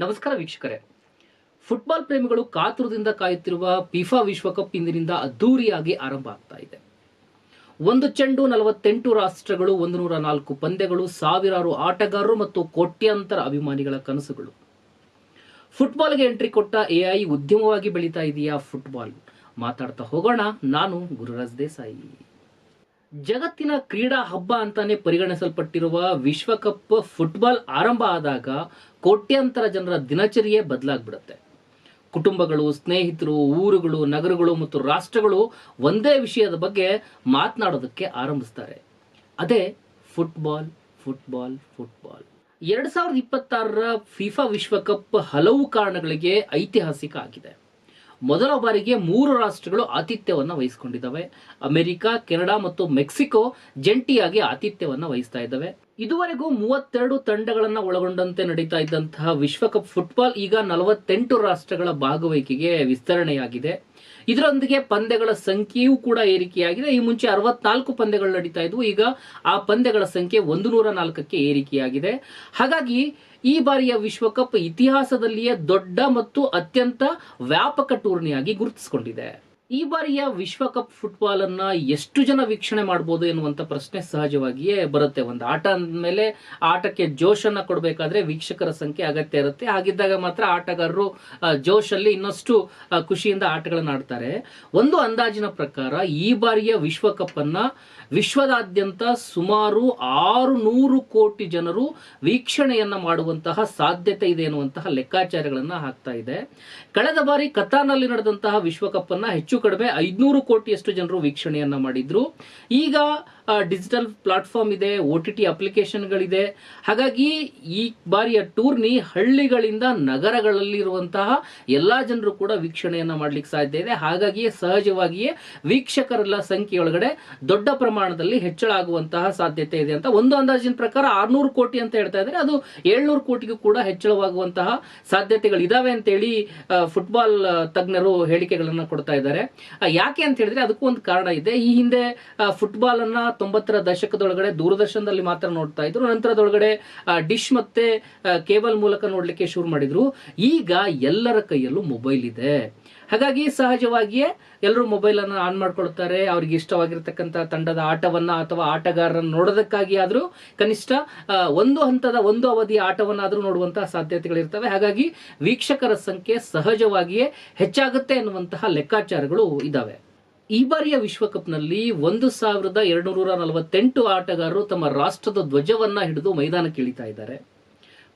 ನಮಸ್ಕಾರ ವೀಕ್ಷಕರೇ. ಫುಟ್ಬಾಲ್ ಪ್ರೇಮಿಗಳು ಕಾತುರದಿಂದ ಕಾಯುತ್ತಿರುವ ಫಿಫಾ ವಿಶ್ವಕಪ್ ಇಂದಿನಿಂದ ಅದ್ದೂರಿಯಾಗಿ ಆರಂಭ ಆಗ್ತಾ ಇದೆ. ಒಂದು ಚೆಂಡು 48 ರಾಷ್ಟ್ರಗಳು, 104 ಪಂದ್ಯಗಳು, ಸಾವಿರಾರು ಆಟಗಾರರು ಮತ್ತು ಕೋಟ್ಯಾಂತರ ಅಭಿಮಾನಿಗಳ ಕನಸುಗಳು. ಫುಟ್ಬಾಲ್ಗೆ ಎಂಟ್ರಿ ಕೊಟ್ಟ ಎಐ ಉದ್ಯಮವಾಗಿ ಬೆಳೀತಾ ಇದೆಯಾ ಫುಟ್ಬಾಲ್? ಮಾತಾಡ್ತಾ ಹೋಗೋಣ. ನಾನು ಗುರುರಾಜ್ ದೇಸಾಯಿ. ಜಗತ್ತಿನ ಕ್ರೀಡಾ ಹಬ್ಬ ಅಂತಾನೆ ಪರಿಗಣಿಸಲ್ಪಟ್ಟಿರುವ ವಿಶ್ವಕಪ್ ಫುಟ್ಬಾಲ್ ಆರಂಭ ಆದಾಗ ಕೋಟ್ಯಾಂತರ ಜನರ ದಿನಚರಿಯೇ ಬದಲಾಗ್ಬಿಡುತ್ತೆ. ಕುಟುಂಬಗಳು, ಸ್ನೇಹಿತರು, ಊರುಗಳು, ನಗರಗಳು ಮತ್ತು ರಾಷ್ಟ್ರಗಳು ಒಂದೇ ವಿಷಯದ ಬಗ್ಗೆ ಮಾತನಾಡೋದಕ್ಕೆ ಆರಂಭಿಸ್ತಾರೆ. ಅದೇ ಫುಟ್ಬಾಲ್ ಫುಟ್ಬಾಲ್ ಫುಟ್ಬಾಲ್. 2026ರ ಫಿಫಾ ವಿಶ್ವಕಪ್ ಹಲವು ಕಾರಣಗಳಿಗೆ ಐತಿಹಾಸಿಕ ಆಗಿದೆ. ಮೊದಲ ಬಾರಿಗೆ 3 ರಾಷ್ಟ್ರಗಳು ಆತಿಥ್ಯವನ್ನು ವಹಿಸಿಕೊಂಡಿದ್ದಾವೆ. ಅಮೆರಿಕ, ಕೆನಡಾ ಮತ್ತು ಮೆಕ್ಸಿಕೋ ಜಂಟಿಯಾಗಿ ಆತಿಥ್ಯವನ್ನು ವಹಿಸ್ತಾ ಇದ್ದಾವೆ. ಇದುವರೆಗೂ 32 ತಂಡಗಳನ್ನು ಒಳಗೊಂಡಂತೆ ನಡೀತಾ ಇದ್ದಂತಹ ವಿಶ್ವಕಪ್ ಫುಟ್ಬಾಲ್ ಈಗ 48 ರಾಷ್ಟ್ರಗಳ ಭಾಗವಹಿಕೆಗೆ ವಿಸ್ತರಣೆಯಾಗಿದೆ. ಇದರೊಂದಿಗೆ ಪಂದ್ಯಗಳ ಸಂಖ್ಯೆಯೂ ಕೂಡ ಏರಿಕೆಯಾಗಿದೆ. ಈ ಮುಂಚೆ 64 ಪಂದ್ಯಗಳು ನಡೀತಾ ಇದ್ವು, ಈಗ ಆ ಪಂದ್ಯಗಳ ಸಂಖ್ಯೆ 104ಕ್ಕೆ ಏರಿಕೆಯಾಗಿದೆ. ಹಾಗಾಗಿ ಈ ಬಾರಿಯ ವಿಶ್ವಕಪ್ ಇತಿಹಾಸದಲ್ಲಿಯೇ ದೊಡ್ಡ ಮತ್ತು ಅತ್ಯಂತ ವ್ಯಾಪಕ ಟೂರ್ನಿಯಾಗಿ ಗುರುತಿಸಿಕೊಂಡಿದೆ. ಈ ಬಾರಿಯ ವಿಶ್ವಕಪ್ ಫುಟ್ಬಾಲ್ ಅನ್ನ ಎಷ್ಟು ಜನ ವೀಕ್ಷಣೆ ಮಾಡಬಹುದು ಎನ್ನುವಂತ ಪ್ರಶ್ನೆ ಸಹಜವಾಗಿಯೇ ಬರುತ್ತೆ. ಒಂದು ಆಟ ಅಂದಮೇಲೆ ಆಟಕ್ಕೆ ಜೋಶನ್ನ ಕೊಡಬೇಕಾದ್ರೆ ವೀಕ್ಷಕರ ಸಂಖ್ಯೆ ಅಗತ್ಯ ಇರುತ್ತೆ. ಹಾಗಿದ್ದಾಗ ಮಾತ್ರ ಆಟಗಾರರು ಜೋಶಲ್ಲಿ ಇನ್ನಷ್ಟು ಖುಷಿಯಿಂದ ಆಟಗಳನ್ನ ಆಡ್ತಾರೆ. ಒಂದು ಅಂದಾಜಿನ ಪ್ರಕಾರ ಈ ಬಾರಿಯ ವಿಶ್ವಕಪ್ ಅನ್ನ ವಿಶ್ವದಾದ್ಯಂತ ಸುಮಾರು 600 ಕೋಟಿ ಜನರು ವೀಕ್ಷಣೆಯನ್ನ ಮಾಡುವಂತಹ ಸಾಧ್ಯತೆ ಇದೆ ಎನ್ನುವಂತಹ ಲೆಕ್ಕಾಚಾರಗಳನ್ನ ಹಾಕ್ತಾ ಇದೆ. ಕಳೆದ ಬಾರಿ ಕತಾರ್ನಲ್ಲಿ ನಡೆದಂತಹ ವಿಶ್ವಕಪ್ ಅನ್ನ ಹೆಚ್ಚು ಕಡಿಮೆ 500 ಕೋಟಿಯಷ್ಟು ಜನರು ವೀಕ್ಷಣೆಯನ್ನ ಮಾಡಿದ್ರು. ಈಗ ಡಿಜಿಟಲ್ ಪ್ಲಾಟ್ಫಾರ್ಮ್ ಇದೆ, OTT ಅಪ್ಲಿಕೇಶನ್ಗಳಿದೆ. ಹಾಗಾಗಿ ಈ ಬಾರಿಯ ಟೂರ್ನಿ ಹಳ್ಳಿಗಳಿಂದ ನಗರಗಳಲ್ಲಿರುವಂತಹ ಎಲ್ಲಾ ಜನರು ಕೂಡ ವೀಕ್ಷಣೆಯನ್ನ ಮಾಡ್ಲಿಕ್ಕೆ ಸಾಧ್ಯ ಇದೆ. ಹಾಗಾಗಿಯೇ ಸಹಜವಾಗಿಯೇ ವೀಕ್ಷಕರ ಸಂಖ್ಯೆಯೊಳಗಡೆ ದೊಡ್ಡ ಪ್ರಮಾಣದಲ್ಲಿ ಹೆಚ್ಚಳ ಆಗುವಂತಹ ಸಾಧ್ಯತೆ ಇದೆ ಅಂತ ಒಂದು ಅಂದಾಜಿನ ಪ್ರಕಾರ 600 ಕೋಟಿ ಅಂತ ಹೇಳ್ತಾ ಇದ್ದಾರೆ. ಅದು 700 ಕೋಟಿಗೂ ಕೂಡ ಹೆಚ್ಚಳವಾಗುವಂತಹ ಸಾಧ್ಯತೆಗಳಿದಾವೆ ಅಂತೇಳಿ ಫುಟ್ಬಾಲ್ ತಜ್ಞರು ಹೇಳಿಕೆಗಳನ್ನ ಕೊಡ್ತಾ ಇದ್ದಾರೆ. ಯಾಕೆ ಅಂತ ಹೇಳಿದ್ರೆ ಅದಕ್ಕೂ ಒಂದು ಕಾರಣ ಇದೆ. ಈ ಹಿಂದೆ ಫುಟ್ಬಾಲ್ ಅನ್ನ 90ರ ದಶಕದೊಳಗಡೆ ದೂರದರ್ಶನದಲ್ಲಿ ಮಾತ್ರ ನೋಡ್ತಾ ಇದ್ರು. ನಂತರದೊಳಗಡೆ ಡಿಶ್ ಮತ್ತೆ ಕೇಬಲ್ ಮೂಲಕ ನೋಡ್ಲಿಕ್ಕೆ ಶುರು ಮಾಡಿದ್ರು. ಈಗ ಎಲ್ಲರ ಕೈಯಲ್ಲೂ ಮೊಬೈಲ್ ಇದೆ. ಹಾಗಾಗಿ ಸಹಜವಾಗಿಯೇ ಎಲ್ಲರೂ ಮೊಬೈಲ್ ಅನ್ನು ಆನ್ ಮಾಡ್ಕೊಳ್ತಾರೆ. ಅವ್ರಿಗೆ ಇಷ್ಟವಾಗಿರ್ತಕ್ಕಂಥ ತಂಡದ ಆಟವನ್ನ ಅಥವಾ ಆಟಗಾರರನ್ನು ನೋಡೋದಕ್ಕಾಗಿ ಆದ್ರೂ ಕನಿಷ್ಠ ಒಂದು ಹಂತದ ಒಂದು ಅವಧಿಯ ಆಟವನ್ನಾದ್ರೂ ನೋಡುವಂತಹ ಸಾಧ್ಯತೆಗಳಿರ್ತವೆ. ಹಾಗಾಗಿ ವೀಕ್ಷಕರ ಸಂಖ್ಯೆ ಸಹಜವಾಗಿಯೇ ಹೆಚ್ಚಾಗುತ್ತೆ ಎನ್ನುವಂತಹ ಲೆಕ್ಕಾಚಾರಗಳು ಇದಾವೆ. ಈ ಬಾರಿಯ ವಿಶ್ವಕಪ್ನಲ್ಲಿ 1248 ಆಟಗಾರರು ತಮ್ಮ ರಾಷ್ಟ್ರದ ಧ್ವಜವನ್ನ ಹಿಡಿದು ಮೈದಾನಕ್ಕೆ ಇಳಿತಾ ಇದ್ದಾರೆ.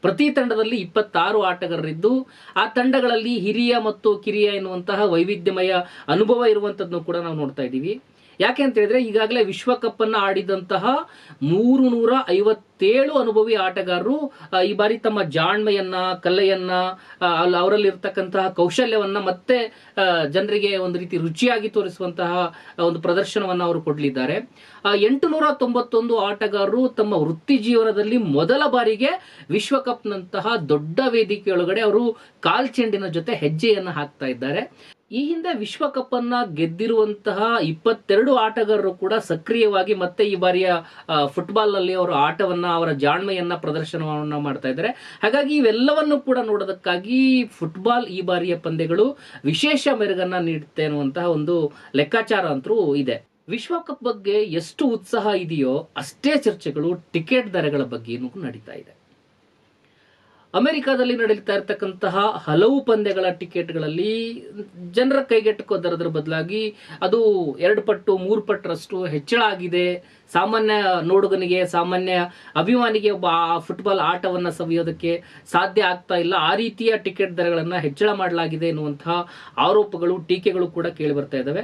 ಪ್ರತಿ ತಂಡದಲ್ಲಿ 26 ಆಟಗಾರರಿದ್ದು ಆ ತಂಡಗಳಲ್ಲಿ ಹಿರಿಯ ಮತ್ತು ಕಿರಿಯ ಎನ್ನುವಂತಹ ವೈವಿಧ್ಯಮಯ ಅನುಭವ ಇರುವಂತದ್ದನ್ನು ಕೂಡ ನಾವು ನೋಡ್ತಾ ಇದ್ದೀವಿ. ಯಾಕೆ ಅಂತ ಹೇಳಿದ್ರೆ ಈಗಾಗಲೇ ವಿಶ್ವಕಪ್ ಅನ್ನ ಆಡಿದಂತಹ 357 ಅನುಭವಿ ಆಟಗಾರರು ಈ ಬಾರಿ ತಮ್ಮ ಜಾಣ್ಮೆಯನ್ನ, ಕಲೆಯನ್ನ, ಅವರಲ್ಲಿರ್ತಕ್ಕಂತಹ ಕೌಶಲ್ಯವನ್ನ ಮತ್ತೆ ಜನರಿಗೆ ಒಂದು ರೀತಿ ರುಚಿಯಾಗಿ ತೋರಿಸುವಂತಹ ಒಂದು ಪ್ರದರ್ಶನವನ್ನ ಅವರು ಕೊಡಲಿದ್ದಾರೆ. 891 ಆಟಗಾರರು ತಮ್ಮ ವೃತ್ತಿ ಜೀವನದಲ್ಲಿ ಮೊದಲ ಬಾರಿಗೆ ವಿಶ್ವಕಪ್ ನಂತಹ ದೊಡ್ಡ ವೇದಿಕೆಯೊಳಗಡೆ ಅವರು ಕಾಲ್ಚೆಂಡಿನ ಜೊತೆ ಹೆಜ್ಜೆಯನ್ನ ಹಾಕ್ತಾ ಇದ್ದಾರೆ. ಈ ಹಿಂದೆ ವಿಶ್ವಕಪ್ ಅನ್ನ ಗೆದ್ದಿರುವಂತಹ 22 ಆಟಗಾರರು ಕೂಡ ಸಕ್ರಿಯವಾಗಿ ಮತ್ತೆ ಈ ಬಾರಿಯ ಫುಟ್ಬಾಲ್ ನಲ್ಲಿ ಅವರ ಆಟವನ್ನ, ಅವರ ಜಾಣ್ಮೆಯನ್ನ ಪ್ರದರ್ಶನವನ್ನ ಮಾಡ್ತಾ ಇದ್ದಾರೆ. ಹಾಗಾಗಿ ಇವೆಲ್ಲವನ್ನು ಕೂಡ ನೋಡೋದಕ್ಕಾಗಿ ಫುಟ್ಬಾಲ್ ಈ ಬಾರಿಯ ಪಂದ್ಯಗಳು ವಿಶೇಷ ಮೆರುಗನ್ನ ನೀಡುತ್ತೆ ಅನ್ನುವಂತಹ ಒಂದು ಲೆಕ್ಕಾಚಾರ ಅಂತೂ ಇದೆ. ವಿಶ್ವಕಪ್ ಬಗ್ಗೆ ಎಷ್ಟು ಉತ್ಸಾಹ ಇದೆಯೋ ಅಷ್ಟೇ ಚರ್ಚೆಗಳು ಟಿಕೆಟ್ ದರಗಳ ಬಗ್ಗೆನೂ ನಡೀತಾ ಇದೆ. ಅಮೆರಿಕಾದಲ್ಲಿ ನಡೀತಾ ಇರತಕ್ಕಂತಹ ಹಲವು ಪಂದ್ಯಗಳ ಟಿಕೆಟ್ಗಳಲ್ಲಿ ಜನರ ಕೈಗೆಟುಕೋ ದರದ ಬದಲಾಗಿ ಅದು 2 ಪಟ್ಟು 3 ಪಟ್ಟರಷ್ಟು ಹೆಚ್ಚಳ ಆಗಿದೆ. ಸಾಮಾನ್ಯ ನೋಡುಗನಿಗೆ, ಸಾಮಾನ್ಯ ಅಭಿಮಾನಿಗೆ ಒಬ್ಬ ಫುಟ್ಬಾಲ್ ಆಟವನ್ನ ಸವಿಯೋದಕ್ಕೆ ಸಾಧ್ಯ ಆಗ್ತಾ ಇಲ್ಲ. ಆ ರೀತಿಯ ಟಿಕೆಟ್ ದರಗಳನ್ನ ಹೆಚ್ಚಳ ಮಾಡಲಾಗಿದೆ ಎನ್ನುವಂತಹ ಆರೋಪಗಳು, ಟೀಕೆಗಳು ಕೂಡ ಕೇಳಿ ಬರ್ತಾ ಇದ್ದಾವೆ.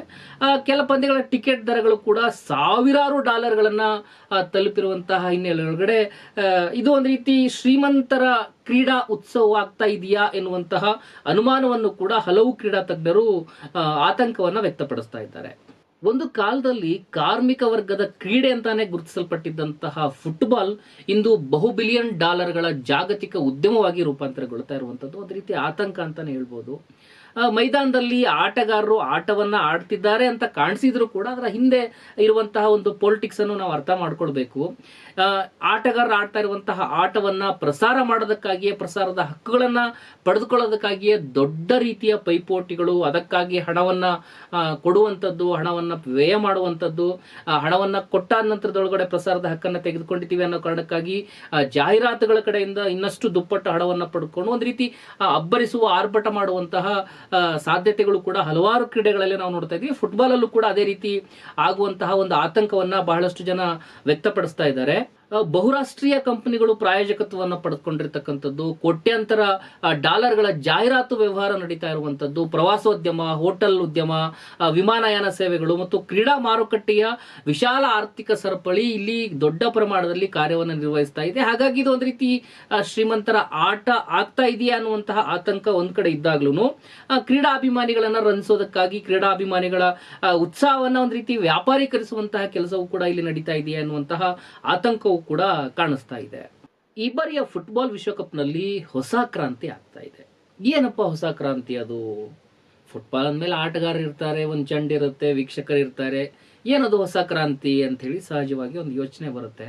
ಕೆಲ ಪಂದ್ಯಗಳ ಟಿಕೆಟ್ ದರಗಳು ಕೂಡ ಸಾವಿರಾರು ಡಾಲರ್ಗಳನ್ನ ತಲುಪಿರುವಂತಹ ಹಿನ್ನೆಲೆಯೊಳಗಡೆ ಇದು ಒಂದು ರೀತಿ ಶ್ರೀಮಂತರ ಕ್ರೀಡಾ ಉತ್ಸವ ಆಗ್ತಾ ಇದೆಯಾ ಎನ್ನುವಂತಹ ಅನುಮಾನವನ್ನು ಕೂಡ ಹಲವು ಕ್ರೀಡಾ ತಜ್ಞರು ಆತಂಕವನ್ನ ವ್ಯಕ್ತಪಡಿಸ್ತಾ ಇದ್ದಾರೆ. ಒಂದು ಕಾಲದಲ್ಲಿ ಕಾರ್ಮಿಕ ವರ್ಗದ ಕ್ರೀಡೆ ಅಂತಾನೆ ಗುರುತಿಸಲ್ಪಟ್ಟಿದ್ದಂತಹ ಫುಟ್ಬಾಲ್ ಇಂದು $ಬಹು-ಬಿಲಿಯನ್ ಜಾಗತಿಕ ಉದ್ಯಮವಾಗಿ ರೂಪಾಂತರಗೊಳ್ತಾ ಇರುವಂತದ್ದು ಒಂದು ರೀತಿ ಆತಂಕ ಅಂತಾನೆ ಹೇಳ್ಬೋದು. ಮೈದಾನದಲ್ಲಿ ಆಟಗಾರರು ಆಟವನ್ನ ಆಡ್ತಿದ್ದಾರೆ ಅಂತ ಕಾಣಿಸಿದ್ರು ಕೂಡ ಅದರ ಹಿಂದೆ ಇರುವಂತಹ ಒಂದು ಪೊಲಿಟಿಕ್ಸ್ ಅನ್ನು ನಾವು ಅರ್ಥ ಮಾಡ್ಕೊಳ್ಬೇಕು. ಆಟಗಾರರು ಆಡ್ತಾ ಇರುವಂತಹ ಆಟವನ್ನ ಪ್ರಸಾರ ಮಾಡೋದಕ್ಕಾಗಿಯೇ, ಪ್ರಸಾರದ ಹಕ್ಕುಗಳನ್ನ ಪಡೆದುಕೊಳ್ಳೋದಕ್ಕಾಗಿಯೇ ದೊಡ್ಡ ರೀತಿಯ ಪೈಪೋಟಿಗಳು, ಅದಕ್ಕಾಗಿ ಹಣವನ್ನ ಕೊಡುವಂಥದ್ದು, ಹಣವನ್ನ ವ್ಯಯ ಮಾಡುವಂಥದ್ದು, ಹಣವನ್ನ ಕೊಟ್ಟ ನಂತರದೊಳಗಡೆ ಪ್ರಸಾರದ ಹಕ್ಕನ್ನ ತೆಗೆದುಕೊಂಡಿದ್ದೀವಿ ಅನ್ನೋ ಕಾರಣಕ್ಕಾಗಿ ಜಾಹೀರಾತುಗಳ ಕಡೆಯಿಂದ ಇನ್ನಷ್ಟು ದುಪ್ಪಟ್ಟು ಹಣವನ್ನ ಪಡ್ಕೊಂಡು ಒಂದು ರೀತಿ ಅಬ್ಬರಿಸುವ, ಆರ್ಭಟ ಮಾಡುವಂತಹ ಸಾಧ್ಯತೆಗಳು ಕೂಡ ಹಲವಾರು ಕ್ರೀಡೆಗಳಲ್ಲಿ ನಾವು ನೋಡ್ತಾ ಇದ್ದೀವಿ. ಫುಟ್ಬಾಲ್ ಅಲ್ಲೂ ಕೂಡ ಅದೇ ರೀತಿ ಆಗುವಂತಹ ಒಂದು ಆತಂಕವನ್ನ ಬಹಳಷ್ಟು ಜನ ವ್ಯಕ್ತಪಡಿಸ್ತಾ ಇದ್ದಾರೆ. ಬಹುರಾಷ್ಟ್ರೀಯ ಕಂಪನಿಗಳು ಪ್ರಾಯೋಜಕತ್ವವನ್ನು ಪಡೆದುಕೊಂಡಿರ್ತಕ್ಕಂಥದ್ದು, ಕೋಟ್ಯಾಂತರ ಡಾಲರ್ಗಳ ಜಾಹೀರಾತು ವ್ಯವಹಾರ ನಡೀತಾ ಇರುವಂತದ್ದು, ಪ್ರವಾಸೋದ್ಯಮ, ಹೋಟೆಲ್ ಉದ್ಯಮ, ವಿಮಾನಯಾನ ಸೇವೆಗಳು ಮತ್ತು ಕ್ರೀಡಾ ಮಾರುಕಟ್ಟೆಯ ವಿಶಾಲ ಆರ್ಥಿಕ ಸರಪಳಿ ಇಲ್ಲಿ ದೊಡ್ಡ ಪ್ರಮಾಣದಲ್ಲಿ ಕಾರ್ಯವನ್ನು ನಿರ್ವಹಿಸ್ತಾ ಇದೆ. ಹಾಗಾಗಿ ಇದು ಒಂದು ರೀತಿ ಶ್ರೀಮಂತರ ಆಟ ಆಗ್ತಾ ಇದೆಯಾ ಅನ್ನುವಂತಹ ಆತಂಕ ಒಂದ್ ಕಡೆ ಇದ್ದಾಗ್ಲೂ ಕ್ರೀಡಾಭಿಮಾನಿಗಳನ್ನ ರಂಜಿಸೋದಕ್ಕಾಗಿ, ಕ್ರೀಡಾಭಿಮಾನಿಗಳ ಉತ್ಸಾಹವನ್ನ ಒಂದು ರೀತಿ ವ್ಯಾಪಾರೀಕರಿಸುವಂತಹ ಕೆಲಸವೂ ಕೂಡ ಇಲ್ಲಿ ನಡೀತಾ ಇದೆಯಾ ಅನ್ನುವಂತಹ ಆತಂಕವು ಕೂಡ ಕಾಣಿಸ್ತಾ ಇದೆ. ಈ ಬಾರಿಯ ಫುಟ್ಬಾಲ್ ವಿಶ್ವಕಪ್ನಲ್ಲಿ ಹೊಸ ಕ್ರಾಂತಿ ಆಗ್ತಾ ಇದೆ. ಏನಪ್ಪ ಹೊಸ ಕ್ರಾಂತಿ ಅದು? ಫುಟ್ಬಾಲ್ ಅಂದಮೇಲೆ ಆಟಗಾರರು ಇರ್ತಾರೆ, ಒಂದು ಚೆಂಡು ಇರುತ್ತೆ, ವೀಕ್ಷಕರು ಇರ್ತಾರೆ, ಏನದು ಹೊಸ ಕ್ರಾಂತಿ ಅಂತ ಹೇಳಿ ಸಹಜವಾಗಿ ಒಂದು ಯೋಚನೆ ಬರುತ್ತೆ.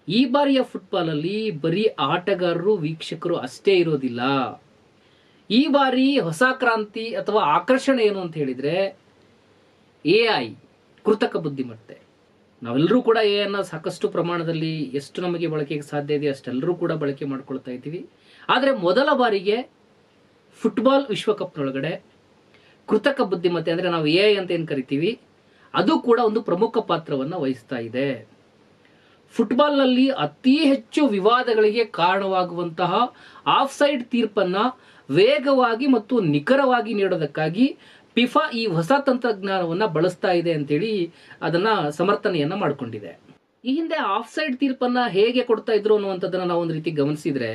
ಈ ಬಾರಿಯ ಫುಟ್ಬಾಲ್ ಅಲ್ಲಿ ಬರೀ ಆಟಗಾರರು, ವೀಕ್ಷಕರು ಅಷ್ಟೇ ಇರೋದಿಲ್ಲ. ಈ ಬಾರಿ ಹೊಸ ಕ್ರಾಂತಿ ಅಥವಾ ಆಕರ್ಷಣೆ ಏನು ಅಂತ ಹೇಳಿದ್ರೆ AI, ಕೃತಕ ಬುದ್ಧಿಮತ್ತೆ. ನಾವೆಲ್ಲರೂ ಕೂಡ AI ಸಾಕಷ್ಟು ಪ್ರಮಾಣದಲ್ಲಿ ಎಷ್ಟು ನಮಗೆ ಬಳಕೆಗೆ ಸಾಧ್ಯ ಇದೆ ಅಷ್ಟೆಲ್ಲರೂ ಕೂಡ ಬಳಕೆ ಮಾಡ್ಕೊಳ್ತಾ ಇದ್ದೀವಿ. ಆದರೆ ಮೊದಲ ಬಾರಿಗೆ ಫುಟ್ಬಾಲ್ ವಿಶ್ವಕಪ್ನೊಳಗಡೆ ಕೃತಕ ಬುದ್ಧಿಮತ್ತೆ ಅಂದ್ರೆ ನಾವು AI ಅಂತ ಏನು ಕರಿತೀವಿ, ಅದು ಕೂಡ ಒಂದು ಪ್ರಮುಖ ಪಾತ್ರವನ್ನು ವಹಿಸ್ತಾ ಇದೆ. ಫುಟ್ಬಾಲ್ನಲ್ಲಿ ಅತಿ ಹೆಚ್ಚು ವಿವಾದಗಳಿಗೆ ಕಾರಣವಾಗುವಂತಹ ಆಫ್ ಸೈಡ್ ತೀರ್ಪನ್ನ ವೇಗವಾಗಿ ಮತ್ತು ನಿಖರವಾಗಿ ನೀಡೋದಕ್ಕಾಗಿ ಫಿಫಾ ಈ ಹೊಸ ತಂತ್ರಜ್ಞಾನವನ್ನ ಬಳಸ್ತಾ ಇದೆ ಅಂತೇಳಿ ಅದನ್ನ ಸಮರ್ಥನೆಯನ್ನ ಮಾಡಿಕೊಂಡಿದೆ. ಈ ಹಿಂದೆ ಆಫ್ ಸೈಡ್ ತೀರ್ಪನ್ನ ಹೇಗೆ ಕೊಡ್ತಾ ಇದ್ರು ಅನ್ನುವಂಥದ್ದನ್ನ ನಾವು ಒಂದು ರೀತಿ ಗಮನಿಸಿದ್ರೆ,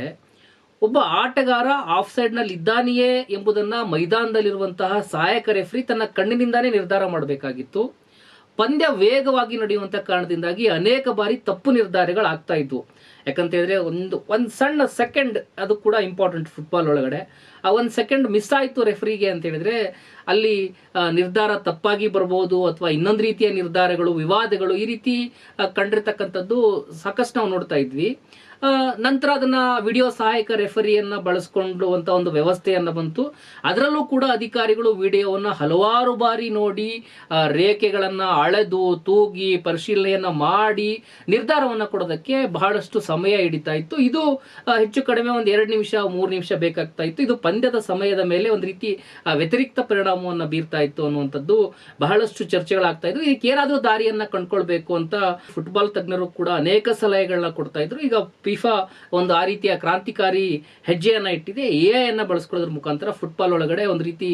ಒಬ್ಬ ಆಟಗಾರ ಆಫ್ ಸೈಡ್ ನಲ್ಲಿ ಇದ್ದಾನೆಯೇ ಎಂಬುದನ್ನ ಮೈದಾನದಲ್ಲಿರುವಂತಹ ಸಹಾಯಕ ರೆಫ್ರಿ ತನ್ನ ಕಣ್ಣಿನಿಂದಾನೇ ನಿರ್ಧಾರ ಮಾಡಬೇಕಾಗಿತ್ತು. ಪಂದ್ಯ ವೇಗವಾಗಿ ನಡೆಯುವಂತ ಕಾರಣದಿಂದಾಗಿ ಅನೇಕ ಬಾರಿ ತಪ್ಪು ನಿರ್ಧಾರಗಳಾಗ್ತಾ ಇದ್ವು. ಯಾಕಂತ ಹೇಳಿದ್ರೆ ಒಂದು ಸಣ್ಣ ಸೆಕೆಂಡ್, ಅದು ಕೂಡ ಇಂಪಾರ್ಟೆಂಟ್ ಫುಟ್ಬಾಲ್ ಒಳಗಡೆ. ಆ ಒಂದು ಸೆಕೆಂಡ್ ಮಿಸ್ ಆಯ್ತು ರೆಫ್ರಿಗೆ ಅಂತ ಹೇಳಿದ್ರೆ ಅಲ್ಲಿ ನಿರ್ಧಾರ ತಪ್ಪಾಗಿ ಬರ್ಬೋದು, ಅಥವಾ ಇನ್ನೊಂದು ರೀತಿಯ ನಿರ್ಧಾರಗಳು, ವಿವಾದಗಳು ಈ ರೀತಿ ಕಂಡಿರ್ತಕ್ಕಂಥದ್ದು ಸಾಕಷ್ಟು ನಾವು ನೋಡ್ತಾ ಇದ್ವಿ. ನಂತರ ಅದನ್ನ ವಿಡಿಯೋ ಸಹಾಯಕ ರೆಫರಿಯನ್ನ ಬಳಸ್ಕೊಳ್ಳುವಂತ ಒಂದು ವ್ಯವಸ್ಥೆಯನ್ನ ಬಂತು. ಅದರಲ್ಲೂ ಕೂಡ ಅಧಿಕಾರಿಗಳು ವಿಡಿಯೋವನ್ನ ಹಲವಾರು ಬಾರಿ ನೋಡಿ, ರೇಖೆಗಳನ್ನ ಅಳೆದು ತೂಗಿ ಪರಿಶೀಲನೆಯನ್ನ ಮಾಡಿ ನಿರ್ಧಾರವನ್ನ ಕೊಡೋದಕ್ಕೆ ಬಹಳಷ್ಟು ಸಮಯ ಹಿಡಿತಾ ಇತ್ತು. ಇದು ಹೆಚ್ಚು ಕಡಿಮೆ ಒಂದು 2 ನಿಮಿಷ 3 ನಿಮಿಷ ಬೇಕಾಗ್ತಾ ಇತ್ತು. ಇದು ಪಂದ್ಯದ ಸಮಯದ ಮೇಲೆ ಒಂದು ರೀತಿ ವ್ಯತಿರಿಕ್ತ ಪರಿಣಾಮವನ್ನ ಬೀರ್ತಾ ಇತ್ತು ಅನ್ನುವಂಥದ್ದು ಬಹಳಷ್ಟು ಚರ್ಚೆಗಳಾಗ್ತಾ ಇದ್ವು. ಇದಕ್ಕೆ ಏನಾದ್ರೂ ದಾರಿಯನ್ನ ಕಂಡುಕೊಳ್ಬೇಕು ಅಂತ ಫುಟ್ಬಾಲ್ ತಜ್ಞರು ಕೂಡ ಅನೇಕ ಸಲಹೆಗಳನ್ನ ಕೊಡ್ತಾ ಇದ್ರು. ಈಗ ಫಿಫಾ ಒಂದು ಆ ರೀತಿಯ ಕ್ರಾಂತಿಕಾರಿ ಹೆಜ್ಜೆಯನ್ನ ಇಟ್ಟಿದೆ. AI ಅನ್ನ ಬಳಸ್ಕೊಳ್ಳೋದ್ರ ಮುಖಾಂತರ ಫುಟ್ಬಾಲ್ ಒಳಗಡೆ ಒಂದು ರೀತಿ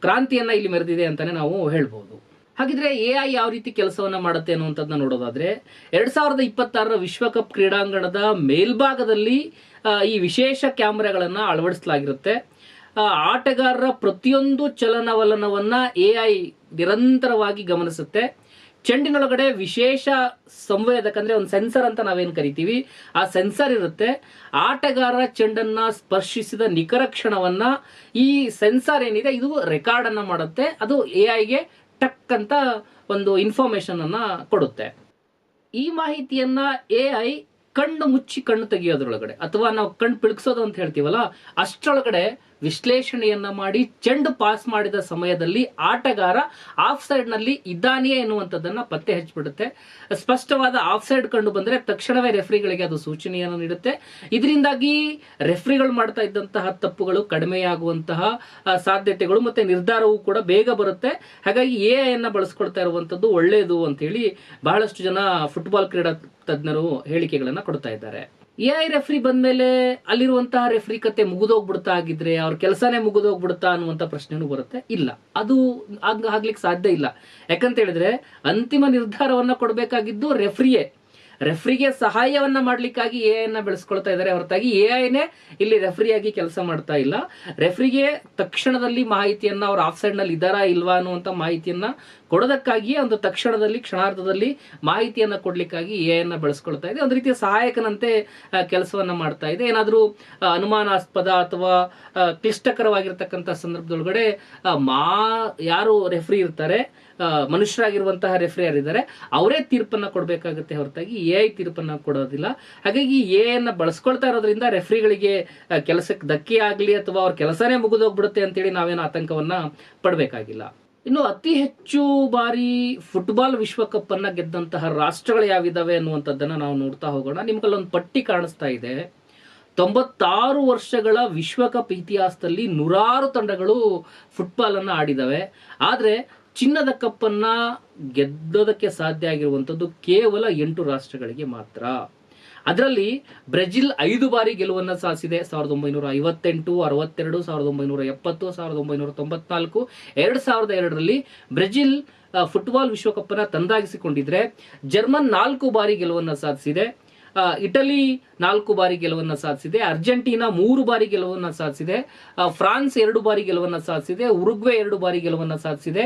ಕ್ರಾಂತಿಯನ್ನ ಇಲ್ಲಿ ಮೆರೆದಿದೆ ಅಂತಾನೆ ನಾವು ಹೇಳ್ಬಹುದು. ಹಾಗಿದ್ರೆ AI ಯಾವ ರೀತಿ ಕೆಲಸವನ್ನ ಮಾಡುತ್ತೆ ಅನ್ನುವಂಥದ್ದನ್ನ ನೋಡೋದಾದ್ರೆ, 2026 ವಿಶ್ವಕಪ್ ಕ್ರೀಡಾಂಗಣದ ಮೇಲ್ಭಾಗದಲ್ಲಿ ಈ ವಿಶೇಷ ಕ್ಯಾಮೆರಾಗಳನ್ನ ಅಳವಡಿಸಲಾಗಿರುತ್ತೆ. ಆಟಗಾರರ ಪ್ರತಿಯೊಂದು ಚಲನವಲನವನ್ನ AI ನಿರಂತರವಾಗಿ ಗಮನಿಸುತ್ತೆ. ಚೆಂಡಿನೊಳಗಡೆ ವಿಶೇಷ ಸಂವೇದಕ ಅಂದ್ರೆ ಒಂದು ಸೆನ್ಸರ್ ಅಂತ ನಾವೇನು ಕರಿತೀವಿ, ಆ ಸೆನ್ಸರ್ ಇರುತ್ತೆ. ಆಟಗಾರ ಚೆಂಡನ್ನ ಸ್ಪರ್ಶಿಸಿದ ನಿಖರ ಕ್ಷಣವನ್ನ ಈ ಸೆನ್ಸರ್ ಏನಿದೆ ಇದು ರೆಕಾರ್ಡ್ ಅನ್ನ ಮಾಡುತ್ತೆ. ಅದು AI ಟಕ್ ಅಂತ ಒಂದು ಇನ್ಫಾರ್ಮೇಶನ್ ಅನ್ನ ಕೊಡುತ್ತೆ. ಈ ಮಾಹಿತಿಯನ್ನ AI ಕಣ್ಣು ಮುಚ್ಚಿ ಕಣ್ಣು ತೆಗೆಯೋದ್ರೊಳಗಡೆ, ಅಥವಾ ನಾವು ಕಣ್ಣು ಪಿಳುಕ್ಸೋದು ಅಂತ ಹೇಳ್ತೀವಲ್ಲ, ಅಷ್ಟರೊಳಗಡೆ ವಿಶ್ಲೇಷಣೆಯನ್ನ ಮಾಡಿ ಚೆಂಡು ಪಾಸ್ ಮಾಡಿದ ಸಮಯದಲ್ಲಿ ಆಟಗಾರ ಆಫ್ ಸೈಡ್ ನಲ್ಲಿ ಇದ್ದಾನೆಯೇ ಎನ್ನುವಂಥದ್ದನ್ನ ಪತ್ತೆ ಹಚ್ಚಿಬಿಡುತ್ತೆ. ಸ್ಪಷ್ಟವಾದ ಆಫ್ ಸೈಡ್ ಕಂಡು ಬಂದ್ರೆ ತಕ್ಷಣವೇ ರೆಫ್ರಿಗಳಿಗೆ ಅದು ಸೂಚನೆಯನ್ನು ನೀಡುತ್ತೆ. ಇದರಿಂದಾಗಿ ರೆಫ್ರಿಗಳು ಮಾಡ್ತಾ ಇದ್ದಂತಹ ತಪ್ಪುಗಳು ಕಡಿಮೆಯಾಗುವಂತಹ ಸಾಧ್ಯತೆಗಳು ಮತ್ತೆ ನಿರ್ಧಾರವೂ ಕೂಡ ಬೇಗ ಬರುತ್ತೆ. ಹಾಗಾಗಿ AI ಅನ್ನ ಬಳಸ್ಕೊಳ್ತಾ ಇರುವಂತದ್ದು ಒಳ್ಳೆಯದು ಅಂತ ಹೇಳಿ ಬಹಳಷ್ಟು ಜನ ಫುಟ್ಬಾಲ್ ಕ್ರೀಡಾ ತಜ್ಞರು ಹೇಳಿಕೆಗಳನ್ನ ಕೊಡ್ತಾ ಇದ್ದಾರೆ. AI ರೆಫ್ರಿ ಬಂದ್ಮೇಲೆ ಅಲ್ಲಿರುವಂತಹ ರೆಫ್ರಿ ಕತೆ ಮುಗಿದೋಗ್ಬಿಡ್ತಾ ಆಗಿದ್ರೆ ಅವ್ರ ಕೆಲಸನೇ ಮುಗಿದೋಗ್ಬಿಡುತ್ತಾ ಅನ್ನುವಂತ ಪ್ರಶ್ನೆನೂ ಬರುತ್ತೆ. ಇಲ್ಲ, ಅದು ಆಗ್ಲಿಕ್ಕೆ ಸಾಧ್ಯ ಇಲ್ಲ. ಯಾಕಂತ ಹೇಳಿದ್ರೆ ಅಂತಿಮ ನಿರ್ಧಾರವನ್ನ ಕೊಡಬೇಕಾಗಿದ್ದು ರೆಫ್ರಿಯೇ. ರೆಫ್ರಿಗೆ ಸಹಾಯವನ್ನ ಮಾಡ್ಲಿಕ್ಕಾಗಿ ಎ ಅನ್ನ ಬೆಳೆಸ್ಕೊಳ್ತಾ ಇದ್ದಾರೆ ಹೊರತಾಗಿ ಎಐನೇ ಇಲ್ಲಿ ರೆಫ್ರಿಯಾಗಿ ಕೆಲಸ ಮಾಡ್ತಾ ಇಲ್ಲ. ರೆಫ್ರಿಗೆ ತಕ್ಷಣದಲ್ಲಿ ಮಾಹಿತಿಯನ್ನ ಅವ್ರು ಆಫ್ ಸೈಡ್ ನಲ್ಲಿ ಇದ್ದಾರಾ ಇಲ್ವಾ ಅನ್ನುವಂತ ಮಾಹಿತಿಯನ್ನ ಕೊಡೋದಕ್ಕಾಗಿಯೇ ಒಂದು ತಕ್ಷಣದಲ್ಲಿ ಕ್ಷಣಾರ್ಧದಲ್ಲಿ ಮಾಹಿತಿಯನ್ನ ಕೊಡ್ಲಿಕ್ಕಾಗಿ ಎ ಅನ್ನ ಬೆಳೆಸ್ಕೊಳ್ತಾ ಇದೆ. ಒಂದು ರೀತಿಯ ಸಹಾಯಕನಂತೆ ಕೆಲಸವನ್ನ ಮಾಡ್ತಾ ಇದೆ. ಏನಾದ್ರೂ ಅನುಮಾನಾಸ್ಪದ ಅಥವಾ ಕ್ಲಿಷ್ಟಕರವಾಗಿರ್ತಕ್ಕಂಥ ಸಂದರ್ಭದೊಳಗಡೆ ಯಾರು ರೆಫ್ರಿ ಇರ್ತಾರೆ, ಮನುಷ್ಯರಾಗಿರುವಂತಹ ರೆಫ್ರಿ ಯಾರಿದ್ದಾರೆ ಅವರೇ ತೀರ್ಪನ್ನ ಕೊಡಬೇಕಾಗುತ್ತೆ ಹೊರತಾಗಿ ಎಐ ತೀರ್ಪನ್ನ ಕೊಡೋದಿಲ್ಲ. ಹಾಗಾಗಿ ಎ ಅನ್ನ ಬಳಸ್ಕೊಳ್ತಾ ಇರೋದ್ರಿಂದ ರೆಫ್ರಿಗಳಿಗೆ ಕೆಲಸಕ್ಕೆ ಧಕ್ಕೆ ಆಗ್ಲಿ ಅಥವಾ ಅವ್ರ ಕೆಲಸನೇ ಮುಗಿದೋಗ್ಬಿಡುತ್ತೆ ಅಂತೇಳಿ ನಾವೇನು ಆತಂಕವನ್ನ ಪಡಬೇಕಾಗಿಲ್ಲ. ಇನ್ನು ಅತಿ ಹೆಚ್ಚು ಬಾರಿ ಫುಟ್ಬಾಲ್ ವಿಶ್ವಕಪ್ ಅನ್ನ ಗೆದ್ದಂತಹ ರಾಷ್ಟ್ರಗಳು ಯಾವಿದಾವೆ ಅನ್ನುವಂಥದ್ದನ್ನ ನಾವು ನೋಡ್ತಾ ಹೋಗೋಣ. ನಿಮ್ಗಲ್ಲೊಂದು ಪಟ್ಟಿ ಕಾಣಿಸ್ತಾ ಇದೆ. 96 ವರ್ಷಗಳ ವಿಶ್ವಕಪ್ ಇತಿಹಾಸದಲ್ಲಿ 100 ತಂಡಗಳು ಫುಟ್ಬಾಲ್ ಅನ್ನ ಆಡಿದವೆ. ಆದ್ರೆ ಚಿನ್ನದ ಕಪ್ಪನ್ನ ಗೆದ್ದೋದಕ್ಕೆ ಸಾಧ್ಯ ಆಗಿರುವಂಥದ್ದು ಕೇವಲ 8 ರಾಷ್ಟ್ರಗಳಿಗೆ ಮಾತ್ರ. ಅದರಲ್ಲಿ ಬ್ರೆಜಿಲ್ 5 ಬಾರಿ ಗೆಲುವನ್ನ ಸಾಧಿಸಿದೆ. 1958, 62, 1970, 1994, 2002ರಲ್ಲಿ ಬ್ರೆಜಿಲ್ ಫುಟ್ಬಾಲ್ ವಿಶ್ವಕಪ್ ಅನ್ನ ತಂದಾಗಿಸಿಕೊಂಡಿದ್ರೆ ಜರ್ಮನ್ 4 ಬಾರಿ ಗೆಲುವನ್ನ ಸಾಧಿಸಿದೆ. ಇಟಲಿ 4 ಬಾರಿ ಗೆಲುವನ್ನ ಸಾಧಿಸಿದೆ. ಅರ್ಜೆಂಟೀನಾ 3 ಬಾರಿ ಗೆಲುವನ್ನ ಸಾಧಿಸಿದೆ. ಫ್ರಾನ್ಸ್ 2 ಬಾರಿ ಗೆಲುವನ್ನ ಸಾಧಿಸಿದೆ. ಉರುಗ್ವೆ 2 ಬಾರಿ ಗೆಲುವನ್ನ ಸಾಧಿಸಿದೆ.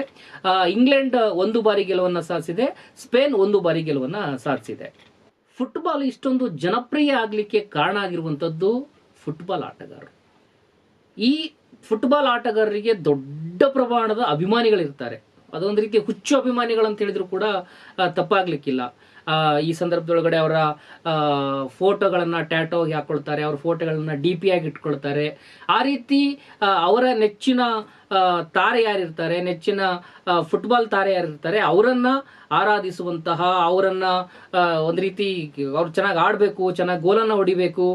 ಇಂಗ್ಲೆಂಡ್ 1 ಬಾರಿ ಗೆಲುವನ್ನ ಸಾಧಿಸಿದೆ. ಸ್ಪೇನ್ 1 ಬಾರಿ ಗೆಲುವನ್ನ ಸಾಧಿಸಿದೆ. ಫುಟ್ಬಾಲ್ ಇಷ್ಟೊಂದು ಜನಪ್ರಿಯ ಆಗ್ಲಿಕ್ಕೆ ಕಾರಣ ಆಗಿರುವಂತದ್ದು ಫುಟ್ಬಾಲ್ ಆಟಗಾರರು. ಈ ಫುಟ್ಬಾಲ್ ಆಟಗಾರರಿಗೆ ದೊಡ್ಡ ಪ್ರಮಾಣದ ಅಭಿಮಾನಿಗಳಿರ್ತಾರೆ. ಅದೊಂದು ರೀತಿ ಹುಚ್ಚು ಅಭಿಮಾನಿಗಳು ಅಂತ ಹೇಳಿದ್ರು ಕೂಡ ತಪ್ಪಾಗ್ಲಿಕ್ಕಿಲ್ಲ. ಈ ಸಂದರ್ಭದೊಳಗಡೆ ಅವರ ಫೋಟೋಗಳನ್ನ ಟ್ಯಾಟೋಗಿ ಹಾಕೊಳ್ತಾರೆ, ಅವ್ರ ಫೋಟೋಗಳನ್ನ DP ಆಗಿ ಇಟ್ಕೊಳ್ತಾರೆ. ಆ ರೀತಿ ಅವರ ನೆಚ್ಚಿನ ತಾರೆ ಯಾರಿರ್ತಾರೆ, ನೆಚ್ಚಿನ ಫುಟ್ಬಾಲ್ ತಾರೆ ಯಾರಿರ್ತಾರೆ ಅವರನ್ನ ಆರಾಧಿಸುವಂತಹ, ಅವರನ್ನ ಒಂದು ರೀತಿ ಅವ್ರು ಚೆನ್ನಾಗಿ ಆಡ್ಬೇಕು, ಚೆನ್ನಾಗಿ ಗೋಲನ್ನ ಹೊಡಿಬೇಕು,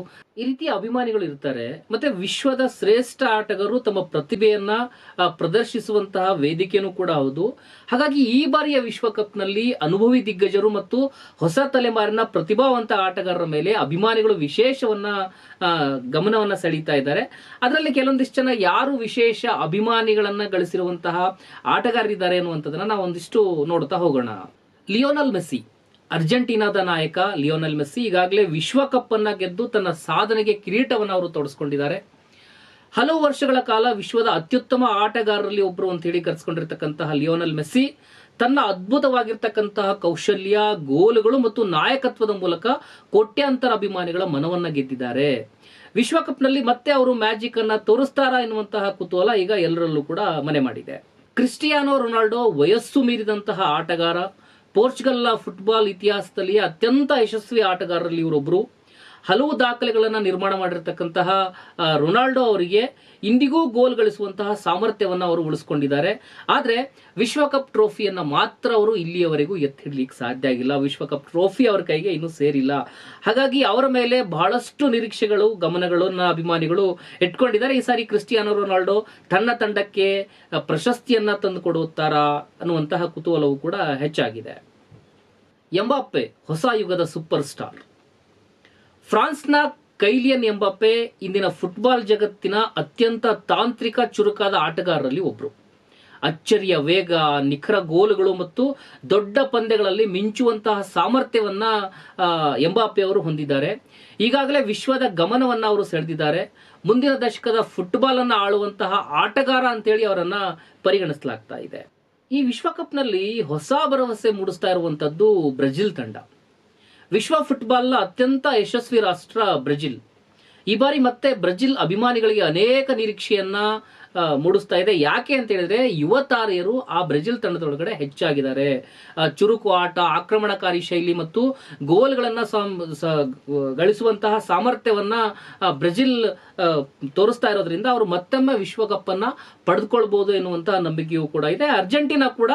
ಈ ರೀತಿಯ ಅಭಿಮಾನಿಗಳು ಇರ್ತಾರೆ. ಮತ್ತೆ ವಿಶ್ವದ ಶ್ರೇಷ್ಠ ಆಟಗಾರರು ತಮ್ಮ ಪ್ರತಿಭೆಯನ್ನ ಪ್ರದರ್ಶಿಸುವಂತಹ ವೇದಿಕೆನೂ ಕೂಡ ಹೌದು. ಹಾಗಾಗಿ ಈ ಬಾರಿಯ ವಿಶ್ವಕಪ್ ನಲ್ಲಿ ಅನುಭವಿ ದಿಗ್ಗಜರು ಮತ್ತು ಹೊಸ ತಲೆಮಾರಿನ ಪ್ರತಿಭಾವಂತ ಆಟಗಾರರ ಮೇಲೆ ಅಭಿಮಾನಿಗಳು ವಿಶೇಷವನ್ನ ಗಮನವನ್ನ ಸೆಳೀತಾ ಇದ್ದಾರೆ. ಅದರಲ್ಲಿ ಕೆಲವೊಂದಿಷ್ಟು ಜನ ಯಾರು ವಿಶೇಷ ಅಭಿಮಾನಿಗಳನ್ನ ಗಳಿಸಿರುವಂತಹ ಆಟಗಾರರಿದ್ದಾರೆ ಅನ್ನುವಂಥದ್ದನ್ನ ನಾವು ಒಂದಿಷ್ಟು ನೋಡ್ತಾ ಹೋಗೋಣ. ಲಿಯೋನಲ್ ಮೆಸ್ಸಿ, ಅರ್ಜೆಂಟೀನಾದ ನಾಯಕ ಲಿಯೋನಲ್ ಮೆಸ್ಸಿ ಈಗಾಗಲೇ ವಿಶ್ವಕಪ್ ಅನ್ನ ಗೆದ್ದು ತನ್ನ ಸಾಧನೆಗೆ ಕಿರೀಟವನ್ನು ಅವರು ತೊಡಸ್ಕೊಂಡಿದ್ದಾರೆ. ಹಲವು ವರ್ಷಗಳ ಕಾಲ ವಿಶ್ವದ ಅತ್ಯುತ್ತಮ ಆಟಗಾರರಲ್ಲಿ ಒಬ್ಬರು ಅಂತ ಹೇಳಿ ಕರೆಸ್ಕೊಂಡಿರ್ತಕ್ಕಂತಹ ಲಿಯೋನಲ್ ಮೆಸ್ಸಿ ತನ್ನ ಅದ್ಭುತವಾಗಿರ್ತಕ್ಕಂತಹ ಕೌಶಲ್ಯ, ಗೋಲುಗಳು ಮತ್ತು ನಾಯಕತ್ವದ ಮೂಲಕ ಕೋಟ್ಯಾಂತರ ಅಭಿಮಾನಿಗಳ ಮನವನ್ನ ಗೆದ್ದಿದ್ದಾರೆ. ವಿಶ್ವಕಪ್ನಲ್ಲಿ ಮತ್ತೆ ಅವರು ಮ್ಯಾಜಿಕ್ ಅನ್ನ ತೋರಿಸ್ತಾರಾ ಎನ್ನುವಂತಹ ಕುತೂಹಲ ಈಗ ಎಲ್ಲರಲ್ಲೂ ಕೂಡ ಮನೆ ಮಾಡಿದೆ. ಕ್ರಿಸ್ಟಿಯಾನೋ ರೊನಾಲ್ಡೋ ವಯಸ್ಸು ಮೀರಿದಂತಹ ಆಟಗಾರ. ಪೋರ್ಚುಗಲ್ನ ಫುಟ್ಬಾಲ್ ಇತಿಹಾಸದಲ್ಲಿ ಅತ್ಯಂತ ಯಶಸ್ವಿ ಆಟಗಾರರಲ್ಲಿ ಇವರೊಬ್ಬರು. ಹಲವು ದಾಖಲೆಗಳನ್ನು ನಿರ್ಮಾಣ ಮಾಡಿರ್ತಕ್ಕಂತಹ ರೊನಾಲ್ಡೋ ಅವರಿಗೆ ಇಂದಿಗೂ ಗೋಲ್ ಗಳಿಸುವಂತಹ ಸಾಮರ್ಥ್ಯವನ್ನು ಅವರು ಉಳಿಸ್ಕೊಂಡಿದ್ದಾರೆ. ಆದರೆ ವಿಶ್ವಕಪ್ ಟ್ರೋಫಿಯನ್ನ ಮಾತ್ರ ಅವರು ಇಲ್ಲಿಯವರೆಗೂ ಎತ್ತಿಡ್ಲಿಕ್ಕೆ ಸಾಧ್ಯ ಆಗಿಲ್ಲ. ವಿಶ್ವಕಪ್ ಟ್ರೋಫಿ ಅವರ ಕೈಗೆ ಇನ್ನೂ ಸೇರಿಲ್ಲ. ಹಾಗಾಗಿ ಅವರ ಮೇಲೆ ಬಹಳಷ್ಟು ನಿರೀಕ್ಷೆಗಳು, ಗಮನಗಳನ್ನ ಅಭಿಮಾನಿಗಳು ಇಟ್ಕೊಂಡಿದ್ದಾರೆ. ಈ ಸಾರಿ ಕ್ರಿಸ್ಟಿಯಾನೋ ರೊನಾಲ್ಡೋ ತನ್ನ ತಂಡಕ್ಕೆ ಪ್ರಶಸ್ತಿಯನ್ನ ತಂದುಕೊಡುತ್ತಾರಾ ಅನ್ನುವಂತಹ ಕುತೂಹಲವು ಕೂಡ ಹೆಚ್ಚಾಗಿದೆ. ಎಂಬಾಪ್ಪೆ ಹೊಸ ಯುಗದ ಸೂಪರ್ ಸ್ಟಾರ್. ಫ್ರಾನ್ಸ್ನ ಕೈಲಿಯನ್ ಎಂಬಾಪ್ಪೆ ಇಂದಿನ ಫುಟ್ಬಾಲ್ ಜಗತ್ತಿನ ಅತ್ಯಂತ ತಾಂತ್ರಿಕ ಚುರುಕಾದ ಆಟಗಾರರಲ್ಲಿ ಒಬ್ರು. ಅಚ್ಚರಿಯ ವೇಗ, ನಿಖರ ಗೋಲುಗಳು ಮತ್ತು ದೊಡ್ಡ ಪಂದ್ಯಗಳಲ್ಲಿ ಮಿಂಚುವಂತಹ ಸಾಮರ್ಥ್ಯವನ್ನ ಎಂಬಾಪ್ಪೆ ಅವರು ಹೊಂದಿದ್ದಾರೆ. ಈಗಾಗಲೇ ವಿಶ್ವದ ಗಮನವನ್ನ ಅವರು ಸೆಳೆದಿದ್ದಾರೆ. ಮುಂದಿನ ದಶಕದ ಫುಟ್ಬಾಲ್ ಅನ್ನ ಆಳುವಂತಹ ಆಟಗಾರ ಅಂತೇಳಿ ಅವರನ್ನ ಪರಿಗಣಿಸಲಾಗ್ತಾ ಇದೆ. ಈ ವಿಶ್ವಕಪ್ನಲ್ಲಿ ಹೊಸ ಭರವಸೆ ಮೂಡಿಸ್ತಾ ಇರುವಂತದ್ದು ಬ್ರೆಜಿಲ್ ತಂಡ. ವಿಶ್ವ ಫುಟ್ಬಾಲ್ನ ಅತ್ಯಂತ ಯಶಸ್ವಿ ರಾಷ್ಟ್ರ ಬ್ರೆಜಿಲ್. ಈ ಬಾರಿ ಮತ್ತೆ ಬ್ರೆಜಿಲ್ ಅಭಿಮಾನಿಗಳಿಗೆ ಅನೇಕ ನಿರೀಕ್ಷೆಯನ್ನ ಮೂಡಿಸ್ತಾ ಇದೆ. ಯಾಕೆ ಅಂತ ಹೇಳಿದ್ರೆ ಯುವ ತಾರೆಯರು ಆ ಬ್ರೆಜಿಲ್ ತಂಡದೊಳಗಡೆ ಹೆಚ್ಚಾಗಿದ್ದಾರೆ. ಚುರುಕು ಆಟ, ಆಕ್ರಮಣಕಾರಿ ಶೈಲಿ ಮತ್ತು ಗೋಲ್ಗಳನ್ನ ಗಳಿಸುವಂತಹ ಸಾಮರ್ಥ್ಯವನ್ನ ಬ್ರೆಜಿಲ್ ತೋರಿಸ್ತಾ ಇರೋದ್ರಿಂದ ಅವರು ಮತ್ತೊಮ್ಮೆ ವಿಶ್ವಕಪ್ ಅನ್ನ ಪಡೆದುಕೊಳ್ಬಹುದು ಎನ್ನುವಂತಹ ನಂಬಿಕೆಯೂ ಕೂಡ ಇದೆ. ಅರ್ಜೆಂಟೀನಾ ಕೂಡ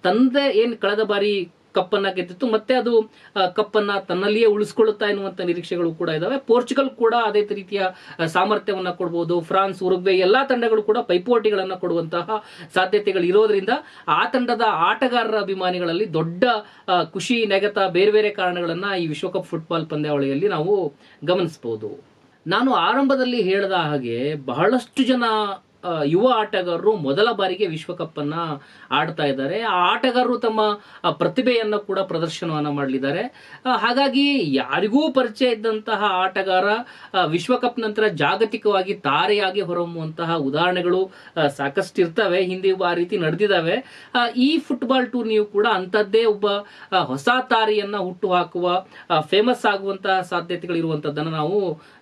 ತಂದೆ ಕಳೆದ ಬಾರಿ ಕಪ್ಪನ್ನ ಗೆದ್ದಿತ್ತು, ಮತ್ತೆ ಅದು ಕಪ್ಪನ್ನ ತನ್ನಲ್ಲಿಯೇ ಉಳಿಸ್ಕೊಳ್ಳುತ್ತಾ ಎನ್ನುವಂತ ನಿರೀಕ್ಷೆಗಳು ಕೂಡ ಇದಾವೆ. ಪೋರ್ಚುಗಲ್ ಕೂಡ ಅದೇ ರೀತಿಯ ಸಾಮರ್ಥ್ಯವನ್ನ ಕೊಡಬಹುದು. ಫ್ರಾನ್ಸ್, ಉರುಗ್ವೆ ಎಲ್ಲಾ ತಂಡಗಳು ಕೂಡ ಪೈಪೋಟಿಗಳನ್ನ ಕೊಡುವಂತಹ ಸಾಧ್ಯತೆಗಳು ಇರೋದ್ರಿಂದ ಆ ತಂಡದ ಆಟಗಾರರ ಅಭಿಮಾನಿಗಳಲ್ಲಿ ದೊಡ್ಡ ಖುಷಿ, ನೆಗತ, ಬೇರೆ ಬೇರೆ ಕಾರಣಗಳನ್ನ ಈ ವಿಶ್ವಕಪ್ ಫುಟ್ಬಾಲ್ ಪಂದ್ಯಾವಳಿಯಲ್ಲಿ ನಾವು ಗಮನಿಸಬಹುದು. ನಾನು ಆರಂಭದಲ್ಲಿ ಹೇಳಿದ ಹಾಗೆ ಬಹಳಷ್ಟು ಜನ ಯುವ ಆಟಗಾರರು ಮೊದಲ ಬಾರಿಗೆ ವಿಶ್ವಕಪ್ ಅನ್ನ ಆಡ್ತಾ ಇದ್ದಾರೆ. ಆ ಆಟಗಾರರು ತಮ್ಮ ಪ್ರತಿಭೆಯನ್ನು ಕೂಡ ಪ್ರದರ್ಶನವನ್ನ ಮಾಡಲಿದ್ದಾರೆ. ಹಾಗಾಗಿ ಯಾರಿಗೂ ಪರಿಚಯ ಇದ್ದಂತಹ ಆಟಗಾರ ವಿಶ್ವಕಪ್ ನಂತರ ಜಾಗತಿಕವಾಗಿ ತಾರೆಯಾಗಿ ಹೊರಹೊಮ್ಮುವಂತಹ ಉದಾಹರಣೆಗಳು ಸಾಕಷ್ಟು ಇರ್ತವೆ. ಹಿಂದೆ ಆ ರೀತಿ ನಡೆದಿದ್ದಾವೆ. ಈ ಫುಟ್ಬಾಲ್ ಟೂರ್ನಿಯು ಕೂಡ ಅಂಥದ್ದೇ ಒಬ್ಬ ಹೊಸ ತಾರೆಯನ್ನ ಹುಟ್ಟು ಹಾಕುವ, ಫೇಮಸ್ ಆಗುವಂತಹ ಸಾಧ್ಯತೆಗಳು ಇರುವಂತದ್ದನ್ನು ನಾವು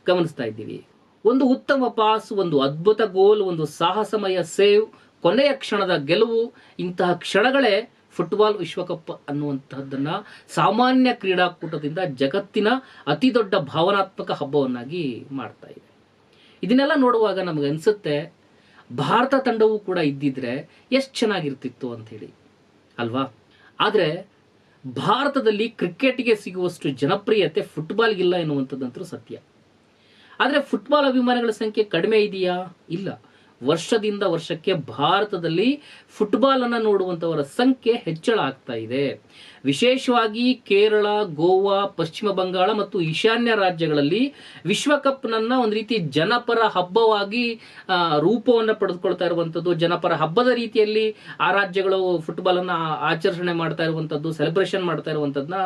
ಗಮನಿಸ್ತಾ ಇದ್ದೀವಿ. ಒಂದು ಉತ್ತಮ ಪಾಸ್, ಒಂದು ಅದ್ಭುತ ಗೋಲ್, ಒಂದು ಸಾಹಸಮಯ ಸೇವ್, ಕೊನೆಯ ಕ್ಷಣದ ಗೆಲುವು, ಇಂತಹ ಕ್ಷಣಗಳೇ ಫುಟ್ಬಾಲ್ ವಿಶ್ವಕಪ್ ಅನ್ನುವಂತಹದ್ದನ್ನ ಸಾಮಾನ್ಯ ಕ್ರೀಡಾಕೂಟದಿಂದ ಜಗತ್ತಿನ ಅತಿ ದೊಡ್ಡ ಭಾವನಾತ್ಮಕ ಹಬ್ಬವನ್ನಾಗಿ ಮಾಡ್ತಾ ಇದೆ. ಇದನ್ನೆಲ್ಲ ನೋಡುವಾಗ ನಮಗೆ ಅನ್ಸುತ್ತೆ, ಭಾರತ ತಂಡವೂ ಕೂಡ ಇದ್ದಿದ್ರೆ ಎಷ್ಟು ಚೆನ್ನಾಗಿರ್ತಿತ್ತು ಅಂತ ಹೇಳಿ, ಅಲ್ವಾ? ಆದರೆ ಭಾರತದಲ್ಲಿ ಕ್ರಿಕೆಟ್ಗೆ ಸಿಗುವಷ್ಟು ಜನಪ್ರಿಯತೆ ಫುಟ್ಬಾಲ್ಗಿಲ್ಲ ಎನ್ನುವಂಥದ್ದಂತೂ ಸತ್ಯ. ಆದರೆ ಫುಟ್ಬಾಲ್ ಅಭಿಮಾನಿಗಳ ಸಂಖ್ಯೆ ಕಡಿಮೆ ಇದೆಯಾ? ಇಲ್ಲ. ವರ್ಷದಿಂದ ವರ್ಷಕ್ಕೆ ಭಾರತದಲ್ಲಿ ಫುಟ್ಬಾಲ್ ಅನ್ನು ನೋಡುವಂತವರ ಸಂಖ್ಯೆ ಹೆಚ್ಚಳ ಆಗ್ತಾ ಇದೆ. ವಿಶೇಷವಾಗಿ ಕೇರಳ, ಗೋವಾ, ಪಶ್ಚಿಮ ಬಂಗಾಳ ಮತ್ತು ಈಶಾನ್ಯ ರಾಜ್ಯಗಳಲ್ಲಿ ವಿಶ್ವಕಪ್ನನ್ನ ಒಂದು ರೀತಿ ಜನಪರ ಹಬ್ಬವಾಗಿ ರೂಪವನ್ನು ಪಡೆದುಕೊಳ್ತಾ ಇರುವಂಥದ್ದು, ಜನಪರ ಹಬ್ಬದ ರೀತಿಯಲ್ಲಿ ಆ ರಾಜ್ಯಗಳು ಫುಟ್ಬಾಲ್ ಅನ್ನ ಆಚರಣೆ ಮಾಡ್ತಾ ಇರುವಂಥದ್ದು, ಸೆಲೆಬ್ರೇಷನ್ ಮಾಡ್ತಾ ಇರುವಂಥದ್ದನ್ನ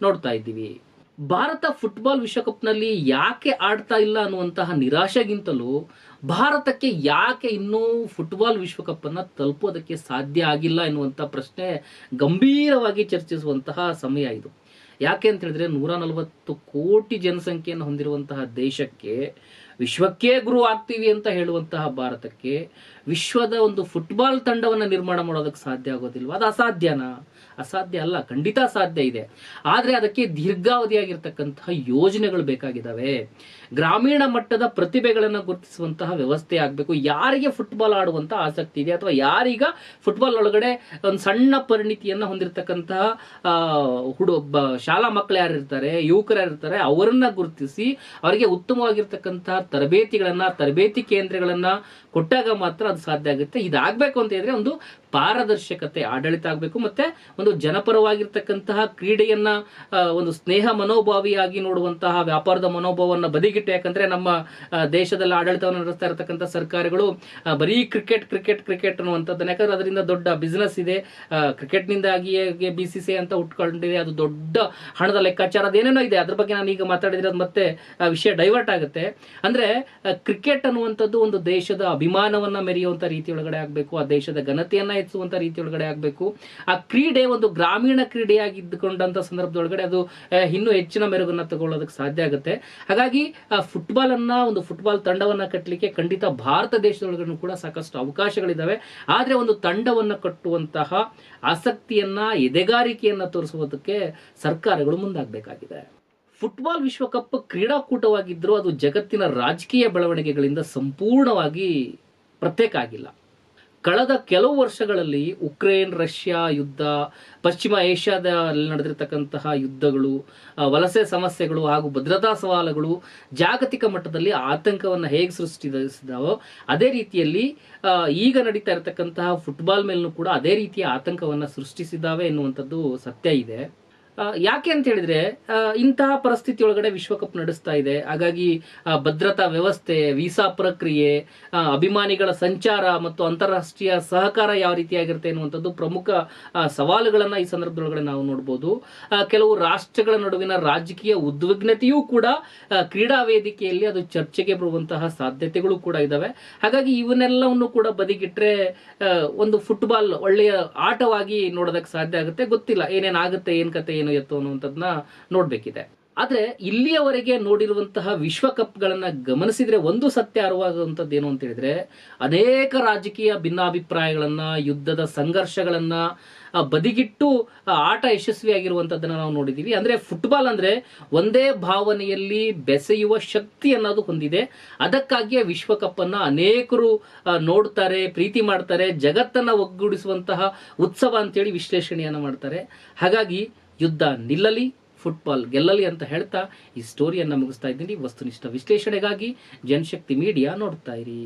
ನೋಡ್ತಾ ಇದ್ದೀವಿ. ಭಾರತ ಫುಟ್ಬಾಲ್ ವಿಶ್ವಕಪ್ನಲ್ಲಿ ಯಾಕೆ ಆಡ್ತಾ ಇಲ್ಲ ಅನ್ನುವಂತಹ ನಿರಾಶೆಗಿಂತಲೂ ಭಾರತಕ್ಕೆ ಯಾಕೆ ಇನ್ನೂ ಫುಟ್ಬಾಲ್ ವಿಶ್ವಕಪ್ ಅನ್ನ ತಲುಪೋದಕ್ಕೆ ಸಾಧ್ಯ ಆಗಿಲ್ಲ ಎನ್ನುವಂಥ ಪ್ರಶ್ನೆ ಗಂಭೀರವಾಗಿ ಚರ್ಚಿಸುವಂತಹ ಸಮಯ ಇದು. ಯಾಕೆ ಅಂತ ಹೇಳಿದ್ರೆ 140 ಕೋಟಿ ಜನಸಂಖ್ಯೆಯನ್ನು ಹೊಂದಿರುವಂತಹ ದೇಶಕ್ಕೆ, ವಿಶ್ವಕ್ಕೆ ಗುರು ಆಗ್ತೀವಿ ಅಂತ ಹೇಳುವಂತಹ ಭಾರತಕ್ಕೆ ವಿಶ್ವದ ಒಂದು ಫುಟ್ಬಾಲ್ ತಂಡವನ್ನು ನಿರ್ಮಾಣ ಮಾಡೋದಕ್ಕೆ ಸಾಧ್ಯ ಆಗೋದಿಲ್ವ? ಅದು ಅಸಾಧ್ಯನಾ? ಅಸಾಧ್ಯ ಅಲ್ಲ, ಖಂಡಿತ ಸಾಧ್ಯ ಇದೆ. ಆದರೆ ಅದಕ್ಕೆ ದೀರ್ಘಾವಧಿಯಾಗಿರ್ತಕ್ಕಂತಹ ಯೋಜನೆಗಳು ಬೇಕಾಗಿದ್ದಾವೆ. ಗ್ರಾಮೀಣ ಮಟ್ಟದ ಪ್ರತಿಭೆಗಳನ್ನು ಗುರುತಿಸುವಂತಹ ವ್ಯವಸ್ಥೆ ಆಗಬೇಕು. ಯಾರಿಗೆ ಫುಟ್ಬಾಲ್ ಆಡುವಂತ ಆಸಕ್ತಿ ಇದೆ ಅಥವಾ ಯಾರೀಗ ಫುಟ್ಬಾಲ್ ಒಳಗಡೆ ಒಂದು ಸಣ್ಣ ಪರಿಣಿತಿಯನ್ನು ಹೊಂದಿರತಕ್ಕಂತಹ ಶಾಲಾ ಮಕ್ಕಳು ಯಾರಿರ್ತಾರೆ, ಯುವಕರು ಯಾರಿರ್ತಾರೆ, ಅವರನ್ನ ಗುರುತಿಸಿ ಅವರಿಗೆ ಉತ್ತಮವಾಗಿರ್ತಕ್ಕಂತಹ ತರಬೇತಿ ಕೇಂದ್ರಗಳನ್ನ ಕೊಟ್ಟಾಗ ಮಾತ್ರ ಅದು ಸಾಧ್ಯ ಆಗುತ್ತೆ. ಇದಾಗಬೇಕು ಅಂತ ಹೇಳಿದ್ರೆ ಒಂದು ಪಾರದರ್ಶಕತೆ ಆಡಳಿತ ಆಗಬೇಕು, ಮತ್ತೆ ಒಂದು ಜನಪರವಾಗಿರ್ತಕ್ಕಂತಹ ಕ್ರೀಡೆಯನ್ನ ಒಂದು ಸ್ನೇಹ ಮನೋಭಾವಿಯಾಗಿ ನೋಡುವಂತಹ ವ್ಯಾಪಾರದ ಮನೋಭಾವವನ್ನು ಬದಿಗಿಟ್ಟು, ಯಾಕಂದ್ರೆ ನಮ್ಮ ದೇಶದಲ್ಲಿ ಆಡಳಿತವನ್ನು ನಡೆಸ್ತಾ ಇರತಕ್ಕಂಥ ಸರ್ಕಾರಗಳು ಬರೀ ಕ್ರಿಕೆಟ್ ಅನ್ನುವಂಥದ್ದನ್ನ, ಯಾಕಂದ್ರೆ ಅದರಿಂದ ದೊಡ್ಡ ಬಿಸ್ನೆಸ್ ಇದೆ. ಕ್ರಿಕೆಟ್ನಿಂದಾಗಿಯೇ BCCI ಅಂತ ಉಟ್ಕೊಂಡಿದೆ, ಅದು ದೊಡ್ಡ ಹಣದ ಲೆಕ್ಕಾಚಾರ, ಅದೇನೇನೋ ಇದೆ. ಅದ್ರ ಬಗ್ಗೆ ನಾನು ಈಗ ಮಾತಾಡಿದ್ರೆ ಅದು ಮತ್ತೆ ವಿಷಯ ಡೈವರ್ಟ್ ಆಗುತ್ತೆ. ಅಂದ್ರೆ ಕ್ರಿಕೆಟ್ ಅನ್ನುವಂಥದ್ದು ಒಂದು ದೇಶದ ಅಭಿಮಾನವನ್ನ ಮೆರೆಯುವಂತ ರೀತಿ ಒಳಗಡೆ ಆಗಬೇಕು, ಆ ದೇಶದ ಘನತೆಯನ್ನ ಹೆಚ್ಚಿಸುವಂತ ರೀತಿ ಒಳಗಡೆ ಆಗಬೇಕು. ಆ ಕ್ರೀಡೆ ಒಂದು ಗ್ರಾಮೀಣ ಕ್ರೀಡೆಯಾಗಿದ್ದುಕೊಂಡಂತ ಸಂದರ್ಭದೊಳಗಡೆ ಅದು ಇನ್ನೂ ಹೆಚ್ಚಿನ ಮೆರುಗನ್ನ ತಗೊಳ್ಳೋದಕ್ಕೆ ಸಾಧ್ಯ ಆಗುತ್ತೆ. ಹಾಗಾಗಿ ಫುಟ್ಬಾಲ್ ಅನ್ನ, ಒಂದು ಫುಟ್ಬಾಲ್ ತಂಡವನ್ನ ಕಟ್ಟಲಿಕ್ಕೆ ಖಂಡಿತ ಭಾರತ ದೇಶದೊಳಗಡೆ ಕೂಡ ಸಾಕಷ್ಟು ಅವಕಾಶಗಳಿದ್ದಾವೆ. ಆದ್ರೆ ಒಂದು ತಂಡವನ್ನ ಕಟ್ಟುವಂತಹ ಆಸಕ್ತಿಯನ್ನ, ಎದೆಗಾರಿಕೆಯನ್ನ ತೋರಿಸುವುದಕ್ಕೆ ಸರ್ಕಾರಗಳು ಮುಂದಾಗಬೇಕಾಗಿದೆ. ಫುಟ್ಬಾಲ್ ವಿಶ್ವಕಪ್ ಕ್ರೀಡಾಕೂಟವಾಗಿದ್ದರೂ ಅದು ಜಗತ್ತಿನ ರಾಜಕೀಯ ಬೆಳವಣಿಗೆಗಳಿಂದ ಸಂಪೂರ್ಣವಾಗಿ ಪ್ರತ್ಯೇಕ ಆಗಿಲ್ಲ. ಕಳೆದ ಕೆಲವು ವರ್ಷಗಳಲ್ಲಿ ಉಕ್ರೇನ್ ರಷ್ಯಾ ಯುದ್ಧ, ಪಶ್ಚಿಮ ಏಷ್ಯಾದಲ್ಲಿ ನಡೆದಿರತಕ್ಕಂತಹ ಯುದ್ಧಗಳು, ವಲಸೆ ಸಮಸ್ಯೆಗಳು ಹಾಗೂ ಭದ್ರತಾ ಸವಾಲುಗಳು ಜಾಗತಿಕ ಮಟ್ಟದಲ್ಲಿ ಆತಂಕವನ್ನು ಹೇಗೆ ಸೃಷ್ಟಿಸಿದಾವೋ ಅದೇ ರೀತಿಯಲ್ಲಿ ಈಗ ನಡೀತಾ ಇರತಕ್ಕಂತಹ ಫುಟ್ಬಾಲ್ ಮೇಲೂ ಕೂಡ ಅದೇ ರೀತಿಯ ಆತಂಕವನ್ನು ಸೃಷ್ಟಿಸಿದ್ದಾವೆ ಎನ್ನುವಂಥದ್ದು ಸತ್ಯ ಇದೆ. ಯಾಕೆ ಅಂತ ಹೇಳಿದ್ರೆ ಇಂತಹ ಪರಿಸ್ಥಿತಿ ಒಳಗಡೆ ವಿಶ್ವಕಪ್ ನಡೆಸ್ತಾ ಇದೆ. ಹಾಗಾಗಿ ಭದ್ರತಾ ವ್ಯವಸ್ಥೆ, ವೀಸಾ ಪ್ರಕ್ರಿಯೆ, ಅಭಿಮಾನಿಗಳ ಸಂಚಾರ ಮತ್ತು ಅಂತಾರಾಷ್ಟ್ರೀಯ ಸಹಕಾರ ಯಾವ ರೀತಿಯಾಗಿರುತ್ತೆ ಎನ್ನುವಂಥದ್ದು ಪ್ರಮುಖ ಸವಾಲುಗಳನ್ನ ಈ ಸಂದರ್ಭದೊಳಗಡೆ ನಾವು ನೋಡ್ಬೋದು. ಕೆಲವು ರಾಷ್ಟ್ರಗಳ ನಡುವಿನ ರಾಜಕೀಯ ಉದ್ವಿಗ್ನತೆಯೂ ಕೂಡ ಕ್ರೀಡಾ ವೇದಿಕೆಯಲ್ಲಿ ಅದು ಚರ್ಚೆಗೆ ಬರುವಂತಹ ಸಾಧ್ಯತೆಗಳು ಕೂಡ ಇದಾವೆ. ಹಾಗಾಗಿ ಇವನ್ನೆಲ್ಲವನ್ನು ಕೂಡ ಬದಿಗಿಟ್ರೆ ಒಂದು ಫುಟ್ಬಾಲ್ ಒಳ್ಳೆಯ ಆಟವಾಗಿ ನೋಡೋದಕ್ಕೆ ಸಾಧ್ಯ ಆಗುತ್ತೆ. ಗೊತ್ತಿಲ್ಲ ಏನೇನಾಗುತ್ತೆ, ಏನ್ ಕತೆ, ಏನು ಎತ್ತು ಅನ್ನುವಂಥದ್ದನ್ನ ನೋಡ್ಬೇಕಿದೆ. ಆದ್ರೆ ಇಲ್ಲಿಯವರೆಗೆ ನೋಡಿರುವಂತಹ ವಿಶ್ವಕಪ್ಗಳನ್ನ ಗಮನಿಸಿದ್ರೆ ಒಂದು ಸತ್ಯ ಅರಿವಾಗುವಂಥದ್ದು ಏನು ಅಂತ ಹೇಳಿದ್ರೆ, ಅನೇಕ ರಾಜಕೀಯ ಭಿನ್ನಾಭಿಪ್ರಾಯಗಳನ್ನ, ಯುದ್ಧದ ಸಂಘರ್ಷಗಳನ್ನ ಬದಿಗಿಟ್ಟು ಆಟ ಯಶಸ್ವಿಯಾಗಿರುವಂಥದ್ದನ್ನ ನಾವು ನೋಡಿದೀವಿ. ಅಂದ್ರೆ ಫುಟ್ಬಾಲ್ ಅಂದ್ರೆ ಒಂದೇ ಭಾವನೆಯಲ್ಲಿ ಬೆಸೆಯುವ ಶಕ್ತಿ ಅನ್ನೋದು ಹೊಂದಿದೆ. ಅದಕ್ಕಾಗಿಯೇ ವಿಶ್ವಕಪ್ ಅನ್ನ ಅನೇಕರು ನೋಡ್ತಾರೆ, ಪ್ರೀತಿ ಮಾಡ್ತಾರೆ, ಜಗತ್ತನ್ನ ಒಗ್ಗೂಡಿಸುವಂತಹ ಉತ್ಸವ ಅಂತೇಳಿ ವಿಶ್ಲೇಷಣೆಯನ್ನ ಮಾಡ್ತಾರೆ. ಹಾಗಾಗಿ ಯುದ್ಧ ನಿಲ್ಲಲಿ, ಫುಟ್ಬಾಲ್ ಗೆಲ್ಲಲಿ ಅಂತ ಹೇಳ್ತಾ ಈ ಸ್ಟೋರಿಯನ್ನು ಮುಗಿಸ್ತಾ ಇದ್ದೀನಿ. ವಸ್ತುನಿಷ್ಠ ವಿಶ್ಲೇಷಣೆಗಾಗಿ ಜನಶಕ್ತಿ ಮೀಡಿಯಾ ನೋಡ್ತಾ ಇರಿ.